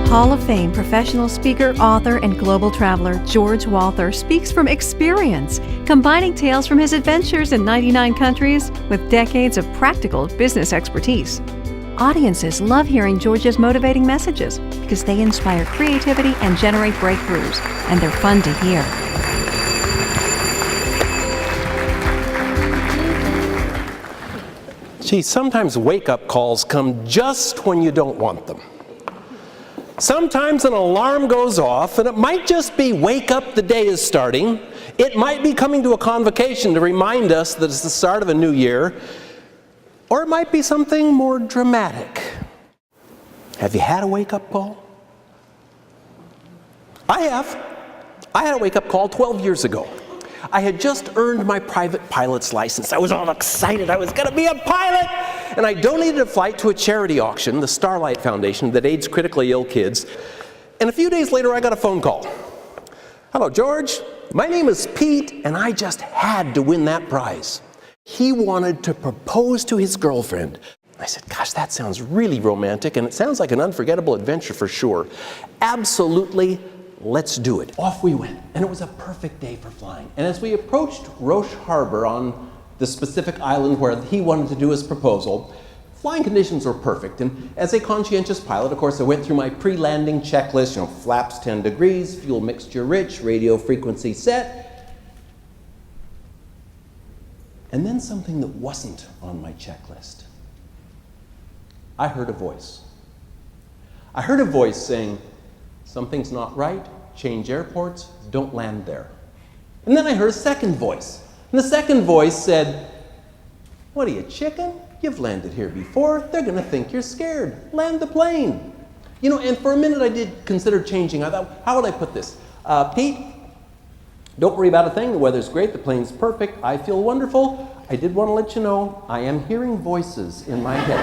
Hall of Fame professional speaker, author, and global traveler George Walther speaks from experience, combining tales from his adventures in 99 countries with decades of practical business expertise. Audiences love hearing George's motivating messages because they inspire creativity and generate breakthroughs, and they're fun to hear. Gee, sometimes wake-up calls come just when you don't want them. Sometimes an alarm goes off, and it might just be wake up, the day is starting. It might be coming to a convocation to remind us that it's the start of a new year. Or it might be something more dramatic. Have you had a wake-up call? I have. I had a wake-up call 12 years ago. I had just earned my private pilot's license. I was all excited. I was going to be a pilot! And I donated a flight to a charity auction, the Starlight Foundation, that aids critically ill kids. And a few days later, I got a phone call. Hello, George. My name is Pete, and I just had to win that prize. He wanted to propose to his girlfriend. I said, gosh, that sounds really romantic, and it sounds like an unforgettable adventure for sure. Absolutely, let's do it. Off we went, and it was a perfect day for flying. And as we approached Roche Harbor on the specific island where he wanted to do his proposal, flying conditions were perfect. And as a conscientious pilot, of course, I went through my pre-landing checklist, flaps 10 degrees, fuel mixture rich, radio frequency set. And then something that wasn't on my checklist. I heard a voice. I heard a voice saying, something's not right, change airports, don't land there. And then I heard a second voice. And the second voice said, what are you, chicken? You've landed here before. They're going to think you're scared. Land the plane. And for a minute I did consider changing. I thought, how would I put this? Pete, don't worry about a thing. The weather's great. The plane's perfect. I feel wonderful. I did want to let you know I am hearing voices in my head.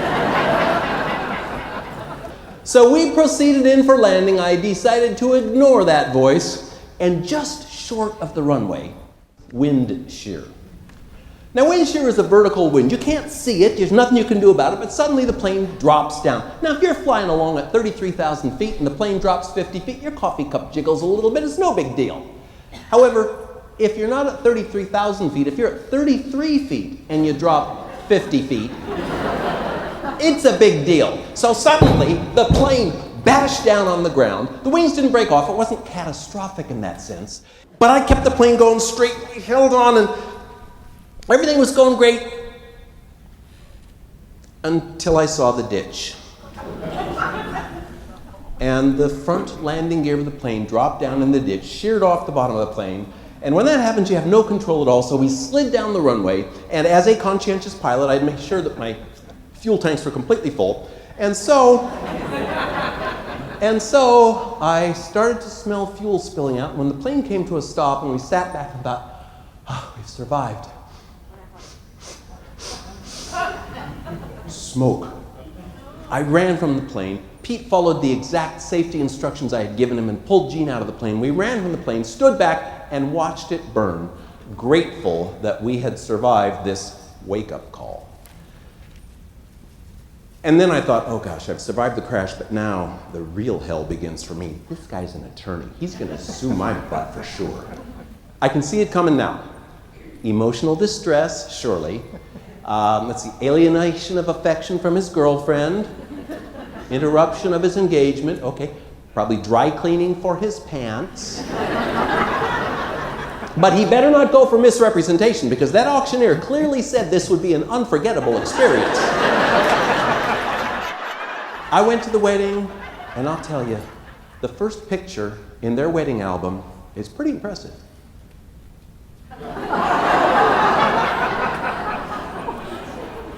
So we proceeded in for landing. I decided to ignore that voice. And just short of the runway, wind shear. Now, wind shear is a vertical wind. You can't see it. There's nothing you can do about it. But suddenly the plane drops down. Now, if you're flying along at 33,000 feet and the plane drops 50 feet, your coffee cup jiggles a little bit. It's no big deal. However, if you're not at 33,000 feet, if you're at 33 feet and you drop 50 feet, it's a big deal. So suddenly, the plane bashed down on the ground. The wings didn't break off. It wasn't catastrophic in that sense. But I kept the plane going straight. We held on, and everything was going great until I saw the ditch. And the front landing gear of the plane dropped down in the ditch, sheared off the bottom of the plane. And when that happens, you have no control at all. So we slid down the runway. And as a conscientious pilot, I'd make sure that my fuel tanks were completely full. And so I started to smell fuel spilling out. When the plane came to a stop and we sat back and thought, oh, we've survived. Smoke. I ran from the plane. Pete followed the exact safety instructions I had given him and pulled Gene out of the plane. We ran from the plane, stood back, and watched it burn, grateful that we had survived this wake-up call. And then I thought, oh gosh, I've survived the crash, but now the real hell begins for me. This guy's an attorney. He's going to sue my butt for sure. I can see it coming now. Emotional distress, surely. Let's see, alienation of affection from his girlfriend. Interruption of his engagement. Okay, probably dry cleaning for his pants. But he better not go for misrepresentation, because that auctioneer clearly said this would be an unforgettable experience. I went to the wedding, and I'll tell you, the first picture in their wedding album is pretty impressive.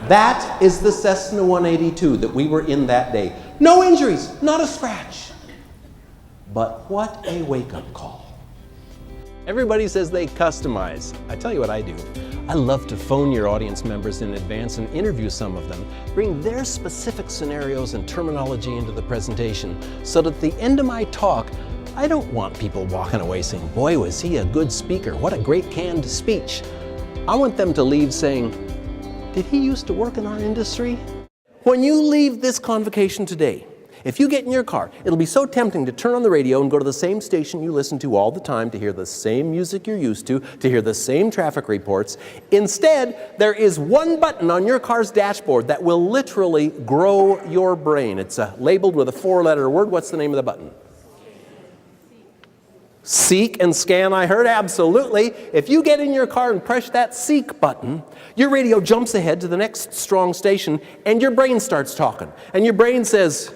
That is the Cessna 182 that we were in that day. No injuries, not a scratch. But what a wake-up call. Everybody says they customize. I tell you what I do. I love to phone your audience members in advance and interview some of them, bring their specific scenarios and terminology into the presentation, so that at the end of my talk, I don't want people walking away saying, boy, was he a good speaker, what a great canned speech. I want them to leave saying, did he used to work in our industry? When you leave this convocation today, If you get in your car, it'll be so tempting to turn on the radio and go to the same station you listen to all the time to hear the same music you're used to hear the same traffic reports. Instead, there is one button on your car's dashboard that will literally grow your brain. It's labeled with a 4-letter word. What's the name of the button? Seek and scan, I heard, absolutely. If you get in your car and press that seek button, your radio jumps ahead to the next strong station and your brain starts talking. And your brain says,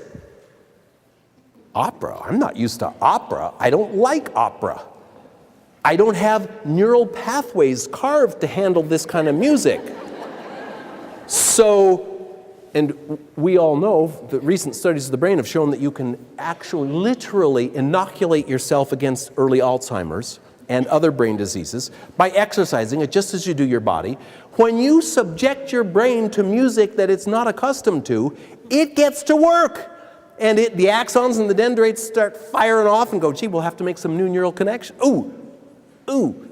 opera? I'm not used to opera. I don't like opera. I don't have neural pathways carved to handle this kind of music. So, and we all know that recent studies of the brain have shown that you can actually literally inoculate yourself against early Alzheimer's and other brain diseases by exercising it just as you do your body. When you subject your brain to music that it's not accustomed to, it gets to work. And the axons and the dendrites start firing off and go, gee, we'll have to make some new neural connections. Ooh,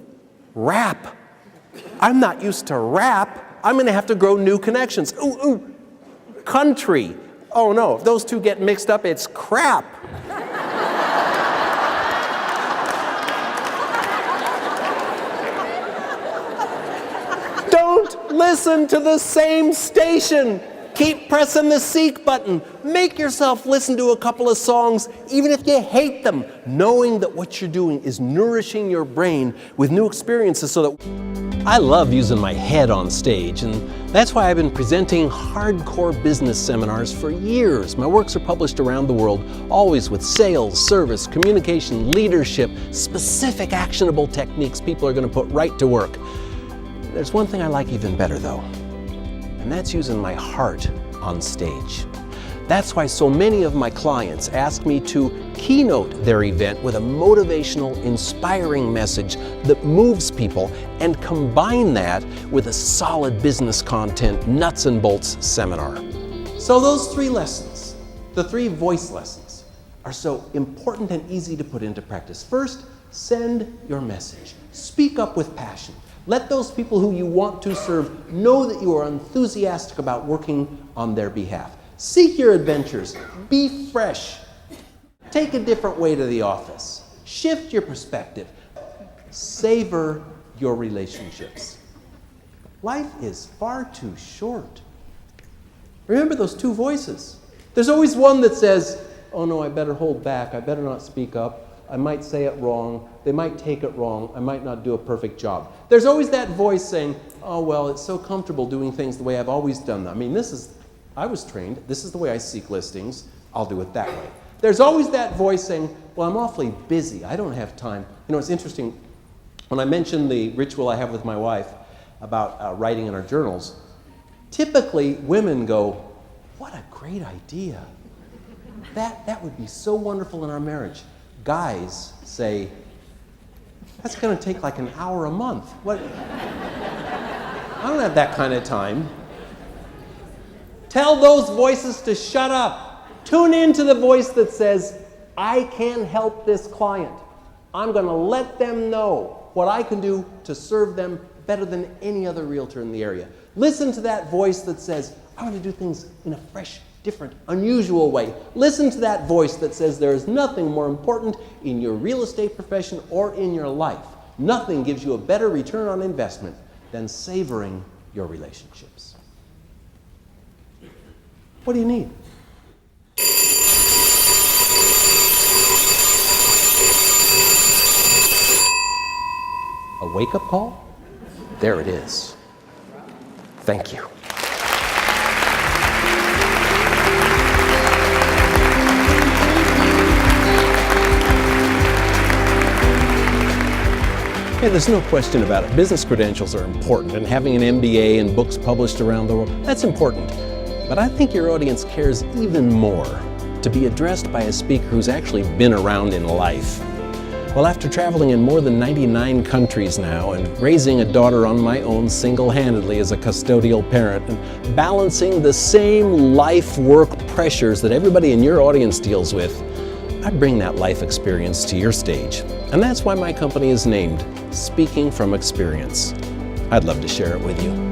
rap. I'm not used to rap. I'm going to have to grow new connections. Ooh. Country. Oh no, if those two get mixed up, it's crap. Don't listen to the same station. Keep pressing the seek button. Make yourself listen to a couple of songs, even if you hate them, knowing that what you're doing is nourishing your brain with new experiences so that... I love using my head on stage, and that's why I've been presenting hardcore business seminars for years. My works are published around the world, always with sales, service, communication, leadership, specific actionable techniques people are going to put right to work. There's one thing I like even better though, and that's using my heart on stage. That's why so many of my clients ask me to keynote their event with a motivational, inspiring message that moves people and combine that with a solid business content, nuts and bolts seminar. So those 3 lessons, the 3 voice lessons, are so important and easy to put into practice. First, send your message. Speak up with passion. Let those people who you want to serve know that you are enthusiastic about working on their behalf. Seek your adventures. Be fresh. Take a different way to the office. Shift your perspective. Savor your relationships. Life is far too short. Remember those 2 voices. There's always one that says, oh no, I better hold back. I better not speak up. I might say it wrong. They might take it wrong. I might not do a perfect job. There's always that voice saying, oh well, it's so comfortable doing things the way I've always done them. I mean, I was trained. This is the way I seek listings. I'll do it that way. There's always that voice saying, well, I'm awfully busy. I don't have time. You know, it's interesting. When I mentioned the ritual I have with my wife about writing in our journals, typically women go, what a great idea. That would be so wonderful in our marriage. Guys say, that's going to take like an hour a month. What? I don't have that kind of time. Tell those voices to shut up. Tune into the voice that says, I can help this client. I'm going to let them know what I can do to serve them better than any other realtor in the area. Listen to that voice that says, I want to do things in a fresh, different, unusual way. Listen to that voice that says there is nothing more important in your real estate profession or in your life. Nothing gives you a better return on investment than savoring your relationships. What do you need? A wake-up call? There it is. Thank you. Yeah, there's no question about it. Business credentials are important, and having an MBA and books published around the world, that's important. But I think your audience cares even more to be addressed by a speaker who's actually been around in life. Well, after traveling in more than 99 countries now and raising a daughter on my own single-handedly as a custodial parent and balancing the same life-work pressures that everybody in your audience deals with, I bring that life experience to your stage. And that's why my company is named Speaking from Experience. I'd love to share it with you.